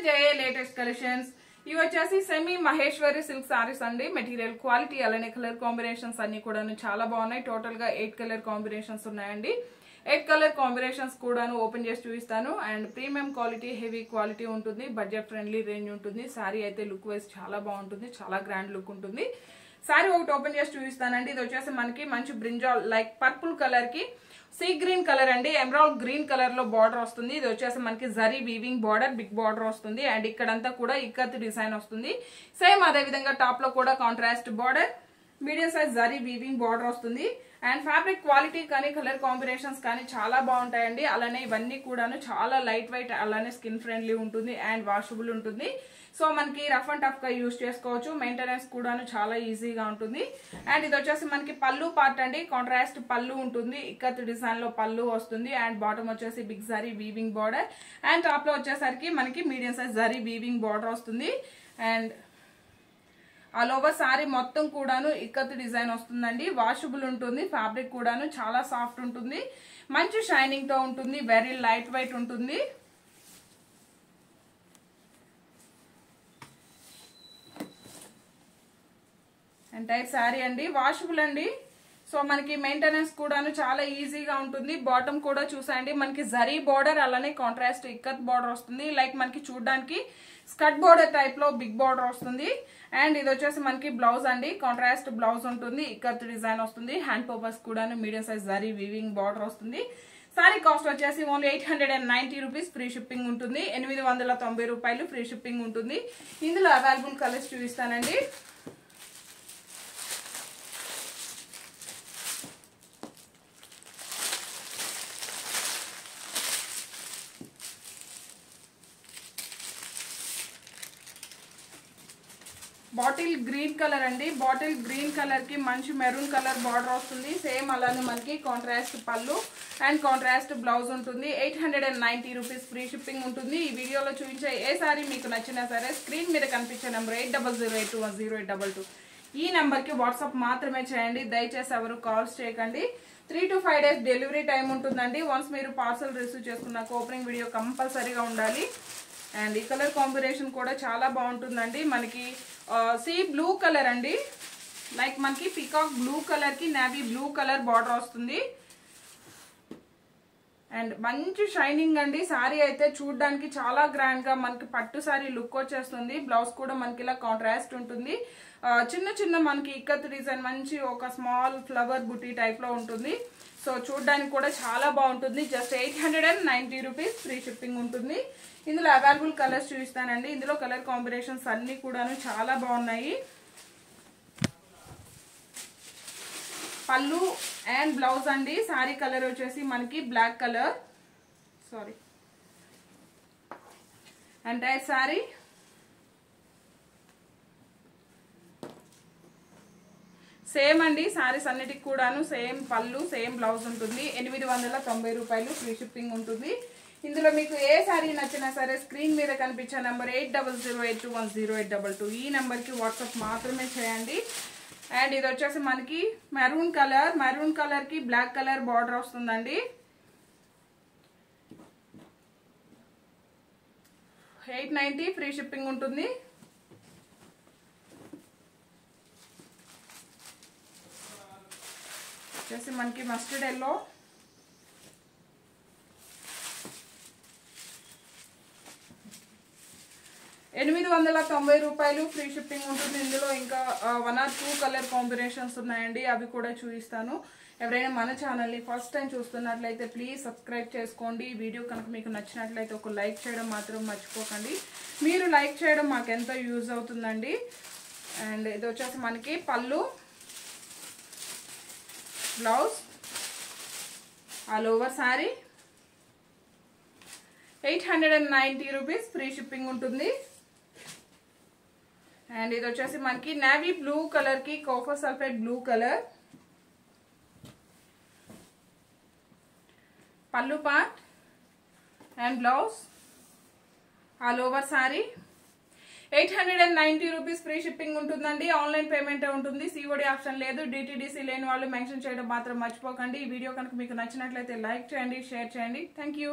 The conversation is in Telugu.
జయ లేటెస్ట్ కలెక్షన్స్. ఇవి వచ్చేసి సెమీ మహేశ్వరి సిల్క్ సారీస్ అండి. మెటీరియల్ క్వాలిటీ అలానే కలర్ కాంబినేషన్స్ అన్ని కూడా చాలా బాగున్నాయి. టోటల్ గా 8 కలర్ కాంబినేషన్స్ ఉన్నాయండి. 8 కలర్ కాంబినేషన్స్ కూడా ఓపెన్ చేసి చూపిస్తాను. And premium quality, heavy quality ఉంటుంది. బడ్జెట్ ఫ్రెండ్లీ రేంజ్ ఉంటుంది. సారీ అయితే లుక్ వైజ్ చాలా బాగుంటుంది. చాలా గ్రాండ్ లుక్ ఉంటుంది. సారీ ఒకటి ఓపెన్ చేసి చూపిస్తానండి. ఇది వచ్చేసి మనకి మంచి బ్రింజాల్ లైక్ పర్పుల్ కలర్ కి సీ గ్రీన్ కలర్ అండి, ఎమరాల్డ్ గ్రీన్ కలర్ లో బార్డర్ వస్తుంది. ఇది వచ్చేసి మనకి zari weaving border, big border వస్తుంది. అండ్ ఇక్కడంతా కూడా ఇక్కత్ డిజైన్ వస్తుంది. సేమ్ అదే విధంగా టాప్ లో కూడా contrast border, medium size zari weaving border వస్తుంది. అండ్ ఫ్యాబ్రిక్ క్వాలిటీ కానీ కలర్ కాంబినేషన్స్ కానీ చాలా బాగుంటాయండి. అలానే ఇవన్నీ కూడాను చాలా లైట్ వెయిట్, అలానే స్కిన్ ఫ్రెండ్లీ ఉంటుంది అండ్ వాషబుల్ ఉంటుంది. సో మనకి రఫ్ అండ్ టఫ్ గా యూజ్ చేసుకోవచ్చు. మెయింటెనెన్స్ కూడాను చాలా ఈజీగా ఉంటుంది. అండ్ ఇది వచ్చేసి మనకి పళ్ళు పార్ట్ అండి. కాంట్రాస్ట్ పళ్ళు ఉంటుంది. ఇక్కత్ డిజైన్ లో పళ్ళు వస్తుంది. అండ్ బాటమ్ వచ్చేసి big zari weaving border. And top లో వచ్చేసరికి మనకి medium size zari weaving border వస్తుంది. అండ్ ఆల్ ఓవర్ సారీ మొత్తం కూడాను ఇక్కత్ డిజైన్ వస్తుందండి. వాషబుల్ ఉంటుంది. ఫ్యాబ్రిక్ కూడాను చాలా సాఫ్ట్ ఉంటుంది. మంచి షైనింగ్ తో ఉంటుంది. వెరీ లైట్ వెయిట్ ఉంటుంది. ఎంటైర్ శారీ అండి వాషబుల్ అండి. సో మనకి మెయింటెనెన్స్ కూడాను చాలా ఈజీగా ఉంటుంది. బాటమ్ కూడా చూసాయండి మనకి జరీ బార్డర్ అలానే కాంట్రాస్ట్ ఇక్కత్ బార్డర్ వస్తుంది. లైక్ మనకి చూడడానికి స్కర్ట్ బార్డర్ టైప్ లో బిగ్ బార్డర్ వస్తుంది. అండ్ ఇది వచ్చేసి మనకి బ్లౌజ్ అండి. కాంట్రాస్ట్ బ్లౌజ్ ఉంటుంది. ఇక్కత్ డిజైన్ వస్తుంది. హ్యాండ్ పర్పస్ కూడాను medium size zari weaving border వస్తుంది. సారీ కాస్ట్ వచ్చేసి ఓన్లీ 890 రూపీస్. ఫ్రీ షిప్పింగ్ ఉంటుంది. 890 రూపాయలు ఫ్రీ షిప్పింగ్ ఉంటుంది. ఇందులో అవైలబుల్ కలర్స్ చూపిస్తానండి. బాటిల్ గ్రీన్ కలర్ అండి. బాటిల్ గ్రీన్ కలర్ కి మంచి మెరూన్ కలర్ బార్డర్ వస్తుంది. సేమ్ అలానే మనకి కాంట్రాస్ట్ పళ్ళు అండ్ కాంట్రాస్ట్ బ్లౌజ్ ఉంటుంది. 890 రూపీస్ ఫ్రీ షిప్పింగ్ ఉంటుంది. ఈ వీడియోలో చూపించే ఏ సారీ మీకు నచ్చినా సరే స్క్రీన్ మీద కనిపించే నెంబర్ 8008210822 ఈ నెంబర్ కి వాట్సాప్ మాత్రమే చేయండి. దయచేసి ఎవరు కాల్స్ చేయకండి. 3 to 5 days డెలివరీ టైం ఉంటుందండి. వన్స్ మీరు పార్సల్ రిసీవ్ చేసుకున్నాక ఓపెనింగ్ వీడియో కంపల్సరీగా ఉండాలి. అండ్ ఈ కలర్ కాంబినేషన్ కూడా చాలా బాగుంటుందండి. మనకి సీ బ్లూ కలర్ అండి. లైక్ మనకి పీకాక్ బ్లూ కలర్ కి నేవీ బ్లూ కలర్ బార్డర్ వస్తుంది. అండ్ మంచి షైనింగ్ అండి. సారీ అయితే చూడడానికి చాలా గ్రాండ్ గా మనకి పట్టు సారీ లుక్ వచ్చేస్తుంది. బ్లౌజ్ కూడా మనకి ఇలా కాంట్రాస్ట్ ఉంటుంది. చిన్న చిన్న మనకి ఇక్కత్ డిజైన్ మంచి ఒక స్మాల్ ఫ్లవర్ బుటీ టైప్ లో ఉంటుంది. సో చూడడానికి కూడా చాలా బాగుంటుంది. జస్ట్ 890 రూపీస్ ఫ్రీ షిప్పింగ్ ఉంటుంది. ఇందులో అవైలబుల్ కలర్స్ చూపిస్తానండి. ఇందులో కలర్ కాంబినేషన్స్ అన్ని కూడాను చాలా బాగున్నాయి. పళ్ళు అండ్ బ్లౌజ్ అండి. సారీ కలర్ వచ్చేసి మనకి black colour, sari entire sari same అండి. సారీస్ అన్నిటికి కూడాను సేమ్ పళ్ళు సేమ్ బ్లౌజ్ ఉంటుంది. 890 రూపాయలు ఫ్రీ షిప్పింగ్ ఉంటుంది. ఇందులో మీకు ఏ సారీ నచ్చినా సరే స్క్రీన్ మీద కనిపించే నెంబర్ 8008210822 ఈ నెంబర్ కి వాట్సాప్ మాత్రమే చేయండి. అండ్ ఇది వచ్చేసి మనకి మెరూన్ కలర్ కి బ్లాక్ కలర్ బార్డర్ వస్తుందండి. 890 ఫ్రీ షిప్పింగ్ ఉంటుంది. వచ్చేసి మనకి మస్టర్డ్ ఎల్లో, 890 రూపాయలు ఫ్రీ షిప్పింగ్ ఉంటుంది. ఇందులో ఇంకా 1 or 2 కలర్ కాంబినేషన్స్ ఉన్నాయండి. అవి కూడా చూపిస్తాను. ఎవరైనా మన ఛానల్ని ఫస్ట్ టైం చూస్తున్నట్లయితే ప్లీజ్ సబ్స్క్రైబ్ చేసుకోండి. వీడియో కనుక మీకు నచ్చినట్లయితే ఒక లైక్ చేయడం మాత్రం మర్చిపోకండి. మీరు లైక్ చేయడం మాకు ఎంతో యూజ్ అవుతుందండి. అండ్ ఇది వచ్చేసి మనకి పళ్ళు, blouse, all over sorry 890 rupees free shipping ఉంటుంది. అండ్ ఇది వచ్చేసి మనకి నేవీ బ్లూ కలర్ కి కాపర్ సల్ఫేట్ బ్లూ కలర్ పళ్ళు part and blouse, all over sorry 890 rupees free shipping ఉంటుందండి. ఆన్లైన్ పేమెంట్ ఉంటుంది. సిఓడి ఆప్షన్ లేదు. డిటిడిసి లేని వాళ్ళు మెన్షన్ చేయడం మాత్రం మర్చిపోకండి. ఈ వీడియో కనుక మీకు నచ్చినట్లయితే లైక్ చేయండి, షేర్ చేయండి. Thank you.